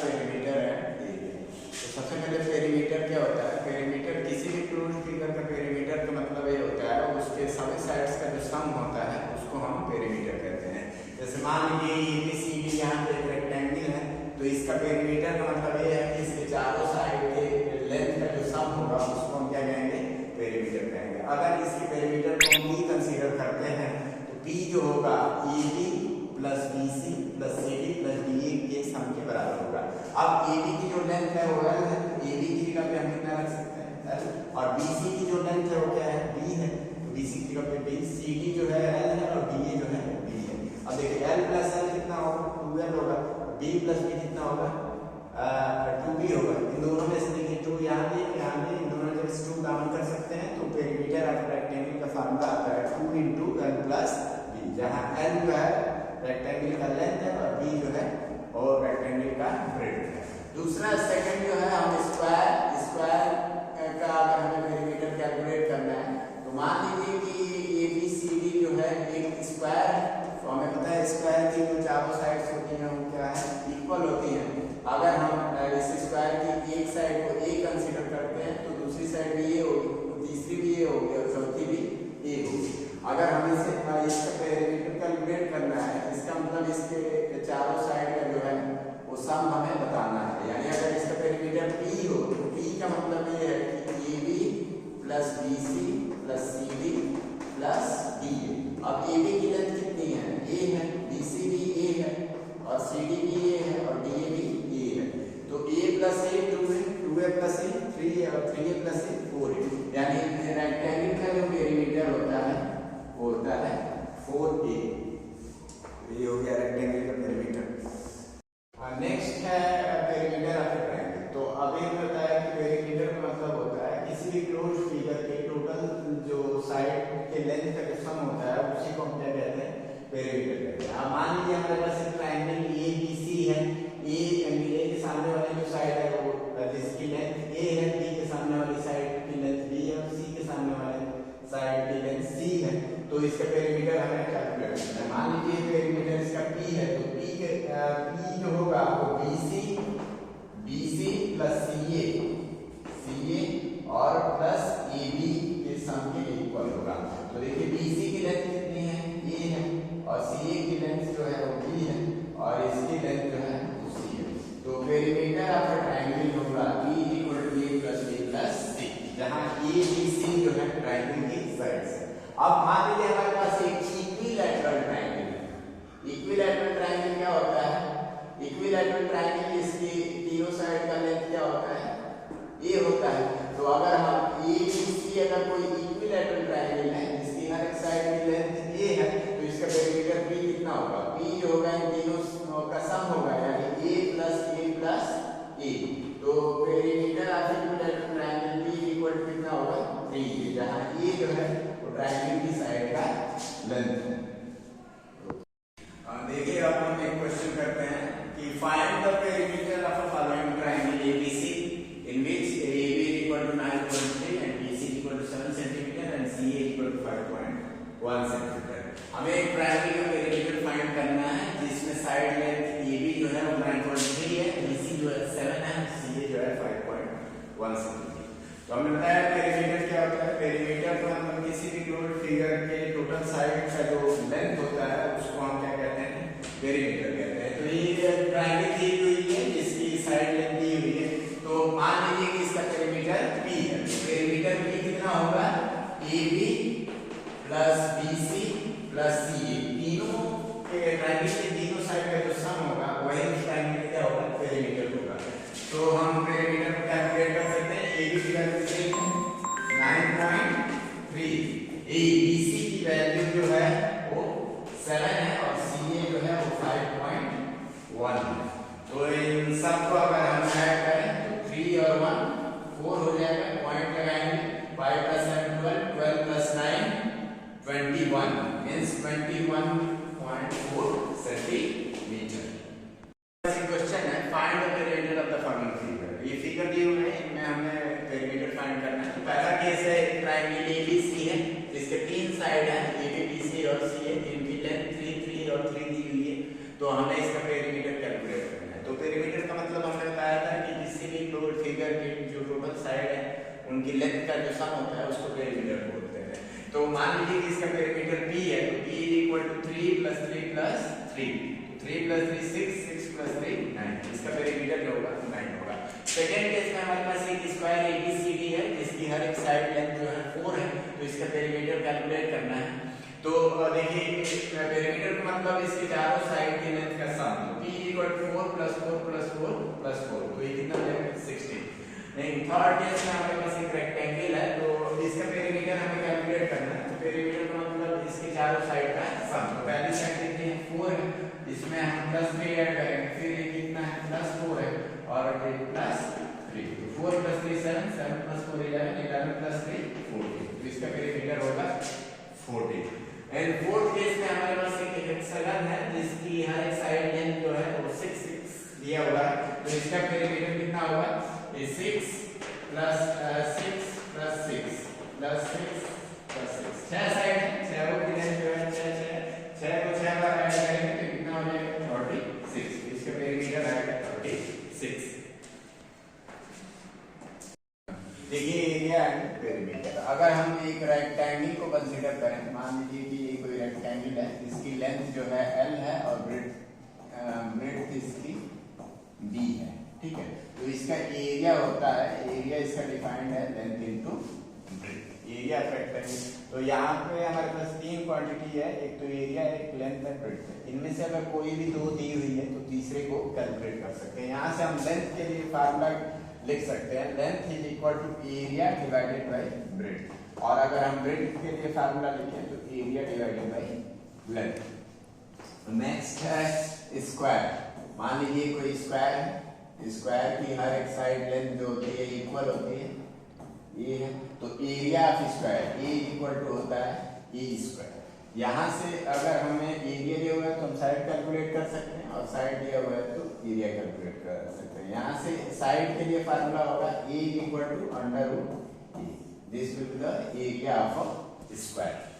Perimeter and area. तो सबसे पहले पेरीमीटर क्या होता है? पेरीमीटर किसी भी क्लोज्ड फिगर का पेरीमीटर का मतलब ये होता है उसके सभी साइड्स का जो सम होता है उसको हम पेरीमीटर कहते हैं। जैसे मान लीजिए ABCD यहाँ पे एक रेक्टेंगल है, तो इसका पेरीमीटर का मतलब ये है कि इसके चारों साइड के लेंथ का जो सम होगा उसको हम क्या कहेंगे? पेरीमीटर कहेंगे। अगर इसके पेरीमीटर को हम P कंसीडर करते हैं तो P जो होगा AB plus BC plus CD plus DA के सम के बराबर होगा। अब AB की जो लेंथ है वो L है, तो AB की जगह पे हम कितना रख सकते हैं? L। और BC की जो लेंथ है वो क्या है? B है, तो BC की जगह पे B। CD जो है L है और DA जो है B है। अब देखिए L प्लस L कितना होगा? 2L होगा। B प्लस B कितना होगा? 2B होगा। इन दोनों में से देखिए 2 यहाँ पे इन दोनों जब 2 डाउन कर सकते हैं तो पेरीमीटर ऑफ रेक्टेंगल का फार्मूला आता है 2 × L प्लस B, जहाँ L जो है रेक्टेंगल का लेंथ है और B जो है और रेक्टेंगल का ब्रेड्थ है। दूसरा सेकंड जो है हम स्क्वायर का अगर हमें पेरीमीटर कैलकुलेट करना है तो मान लीजिए कि ABCD जो है एक स्क्वायर है, तो हमें पता है स्क्वायर की जो चारों साइड्स होती हैं वो क्या है? इक्वल होती हैं। अगर हम इस स्क्वायर की एक साइड को A कंसीडर करते हैं तो दूसरी साइड भी A होगी, तीसरी भी A होगी और चौथी भी A होगी। अगर हमें इसका पेरीमीटर कैलकुलेट करना है, इसका मतलब इसके चारों साइड का जो है वो सम हमें बताना है। यानी अगर इसका पेरीमीटर P हो तो P का मतलब ये है कि AB plus BC plus CD plus DA। अब AB की लेंथ कितनी है? A है, BC भी A है और CD भी A है और DA भी A है। तो A प्लस A 2 है, 2A प्लस A 3 है और 3A प्लस A 4 है। यानी रेक्टेंगल का जो पेरीमीटर होता है वो होता है 4A। ये हो गया रेक्टेंगल का पेरीमीटर। नेक्स्ट है पेरीमीटर ऑफ ए ट्रायंगल। तो अभी हमें बताया कि पेरीमीटर का मतलब होता है किसी भी क्लोज्ड फिगर के टोटल जो साइड के लेंथ का जो सम होता है उसी को हम क्या कहते हैं? पेरीमीटर कहते हैं। अब मान लीजिए हमारे पास एक ट्रायंगल ABC है, A के सामने वाली जो साइड है वो जिसकी लेंथ A है, B के सामने वाली साइड की लेंथ B है और C के सामने वाले साइड की लेंथ C है, तो इसका पेरीमीटर हमें कैलकुलेट करना है। मान लीजिए पेरीमीटर इसका P है, तो P जो होगा वो BC प्लस CA और प्लस AB के सम के इक्वल होगा। तो देखिए BC की लेंथ कितनी है? A है और CA की लेंथ जो है वो B है और इसकी लेंथ जो है वो C है। तो पेरीमीटर ऑफ अ ट्रायंगल होगा P = A plus B plus C, जहां ABC जो है ट्रायंगल की साइड्स है। अब मान लीजिए हमारे पास एक इक्विलैटरल ट्रायंगल है। इक्विलैटरल ट्रायंगल क्या होता है? इक्विलैटरल ट्रायंगल इसकी तीनों साइड का लेंथ क्या होता है? A होता है। तो अगर हम ABC अगर कोई इक्विलैटरल ट्रायंगल है जिसकी हर एक साइड की लेंथ A है तो इसका पेरीमीटर P कितना होगा? P जो होगा इन तीनों का सम होगा, यानी A प्लस A। तो perimeter of equilateral triangle P equal कितना होगा? 3A, जहां A जो है वो ट्रायंगल की साइड का लेंथ है। देखिए अब हम एक क्वेश्चन करते हैं कि find the perimeter of a following triangle ABC in which AB = 9.3 and BC = 7 cm and CA = 5.1 cm। हमें एक ट्रायंगल का पेरीमीटर फाइंड करना है जिसमें साइड लेंथ AB जो है वो 9.3 है, BC जो है 7 है, CA जो है 5.1 cm। तो हमने बताया पेरीमीटर क्या होता है? पेरीमीटर का मतलब किसी भी क्लोज्ड फिगर के टोटल साइड का जो लेंथ होता है उसको हम क्या कहते हैं? पेरीमीटर कहते हैं। तो ये ट्रायंगल दी हुई है जिसकी साइड लेंथ दी हुई है, तो मान लीजिए कि इसका पेरीमीटर P है। पेरीमीटर P कितना होगा? AB plus BC plus CA, तीनों के ट्रायंगल के तीनों साइड का जो सम होगा वही उस ट्रायंगल का क्या होगा? पेरीमीटर होगा। तो हम पेरीमीटर को कैलकुलेट कर सकते हैं। AB की वैल्यू 9.3, BC की वैल्यू जो है वो 7 है और CA जो है वो 5.1 है। तो इन सबको अगर हम ऐड करें तो 3 और 1 4 हो जाएगा, पॉइंट लगाएंगे, 5 + 7 12, 12 + 9 21 मींस 21.4 सेंटीमीटर। क्वेश्चन है find the perimeter of the following figure. ये फिगर दी हुई है, इनमें हमें पेरीमीटर फाइंड करना है। तो पहला केस है ट्रायंगल ABC है, इसके तीन साइड है AB BC और CA, इनकी लेंथ 3 3 और 3 दी हुई है। तो हमें इसका पेरीमीटर कैलकुलेट करना है। तो पेरीमीटर का मतलब उनकी लेंथ का जो सम होता है उसको पेरीमीटर बोलते हैं। तो मान लीजिए कि इसका पेरीमीटर p है, तो p equal to 3 plus 3 plus 3, 3 plus 3 6, 6 plus 3 9, इसका पेरीमीटर जो होगा 9 होगा। सेकेंड केस में हमारे पास एक स्क्वायर ABCD है जिसकी हर एक साइड लेंथ जो है 4 है, तो इसका पेरीमीटर कैलकुलेट करना है। तो देखिए पेरीमीटर का मतलब इसके चारों साइड की लेंथ का सम, तो p equal to 4 plus 4 plus 4 plus 4, तो ये कितना हो जाएगा 16। नहीं, थर्ड केस में हमारे पास एक रेक्टेंगल है, तो इसका पेरीमीटर हमें कैलकुलेट करना है। तो पेरीमीटर का मतलब इसके चारों साइड का सम, तो पहली साइड कितनी है 4 है, इसमें हम प्लस 3 ऐड करेंगे, फिर ये कितना है प्लस 4 है और ये प्लस 3, तो 4 प्लस 3 7, 7 प्लस 4 11, 11 प्लस 3 14, तो इसका पेरीमीटर होगा 14। एंड फोर्थ केस में हमारे पास एक हेक्सागन है जिसकी हर एक साइड लेंथ जो है वो 6 6 दिया हुआ है, तो इसका पेरीमीटर कितना होगा, ये 6 plus 6 plus 6 plus 6 plus 6, 6 side है, 6 की लेंथ जो है 6 को 6 बार ऐड करेंगे तो कितना हो जाएगा 36, इसका पेरीमीटर आएगा 36। देखिए एरिया एंड पेरीमीटर। अगर हम एक रेक्टेंगल को कंसीडर करें, मान लीजिए कि ये कोई रेक्टेंगल है, इसकी लेंथ जो है L है और ब्रेड्थ इसकी B है, ठीक है। तो इसका एरिया होता है, एरिया इसका डिफाइंड है length into breadth, area of rectangle. तो यहाँ पे हमारे पास तीन क्वांटिटी है, एक तो एरिया, एक लेंथ है, ब्रेड्थ है। इनमें से अगर कोई भी दो दी हुई है तो तीसरे को कैलकुलेट कर सकते हैं। यहाँ से हम लेंथ के लिए फार्मूला लिख सकते हैं, length is equal to area divided by breadth, और अगर हम ब्रेड्थ के लिए फार्मूला लिखें तो area divided by length. Next है स्क्वायर। मान लीजिए कोई स्क्वायर है, स्क्वायर की हर एक साइड लेंथ जो होती है इक्वल होती है, ये है, तो area of square a equal to होता है ए स्क्वायर। यहाँ से अगर हमें एरिया दिया हुआ है तो हम साइड कैलकुलेट कर सकते हैं, और साइड दिया हुआ है तो एरिया कैलकुलेट कर सकते हैं। यहाँ से साइड के लिए फार्मूला होगा A equal to under root A, this will be the area of a square.